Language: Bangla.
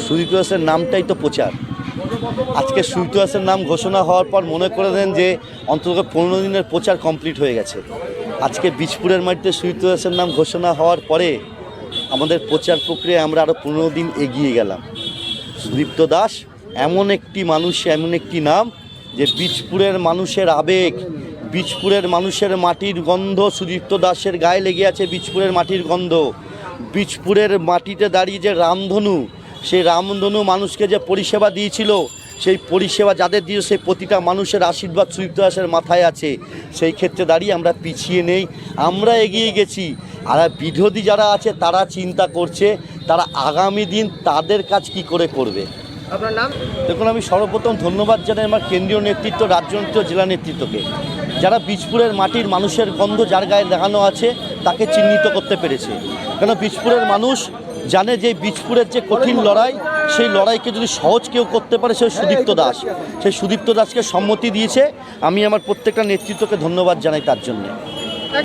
সুদীপ্ত দাসের নামটাই তো প্রচার। আজকে সুদীপ্ত দাসের নাম ঘোষণা হওয়ার পর মনে করে দেন যে অন্তত 15 দিনের প্রচার কমপ্লিট হয়ে গেছে। আজকে বীজপুরের মাটিতে সুদীপ্ত দাসের নাম ঘোষণা হওয়ার পরে আমাদের প্রচার প্রক্রিয়া আমরা আরও 15 দিন এগিয়ে গেলাম। সুদীপ্ত দাস এমন একটি মানুষ, এমন একটি নাম যে বীজপুরের মানুষের আবেগ, বীজপুরের মানুষের মাটির গন্ধ সুদীপ্ত দাসের গায়ে লেগে আছে। বীজপুরের মাটির গন্ধ, বীজপুরের মাটিতে দাঁড়িয়ে যে রামধনু, সেই রামধনু মানুষকে যে পরিষেবা দিয়েছিল, সেই পরিষেবা যাদের দিয়ে সেই প্রতিটা মানুষের আশীর্বাদ সুদীপ্ত দাসের মাথায় আছে। সেই ক্ষেত্রে দাঁড়িয়ে আমরা পিছিয়ে নেই, আমরা এগিয়ে গেছি। আর বিরোধী যারা আছে তারা চিন্তা করছে তারা আগামী দিন তাদের কাজ কি করে করবে। আপনার নাম? দেখুন, আমি সর্বপ্রথম ধন্যবাদ জানাই আমার কেন্দ্রীয় নেতৃত্ব, রাজ্য নেতৃত্ব, জেলা নেতৃত্বকে, যারা বীজপুরের মাটির মানুষের গন্ধ যার গায়ে লাগানো আছে তাকে চিহ্নিত করতে পেরেছে। কেন বীজপুরের মানুষ জানে যে বীজপুরের যে কঠিন লড়াই, সেই লড়াইকে যদি সহজ কেউ করতে পারে সে সুদীপ্ত দাস। সেই সুদীপ্ত দাসকে সম্মতি দিয়েছে। আমি আমার প্রত্যেকটা নেতৃত্বকে ধন্যবাদ জানাই তার জন্যে।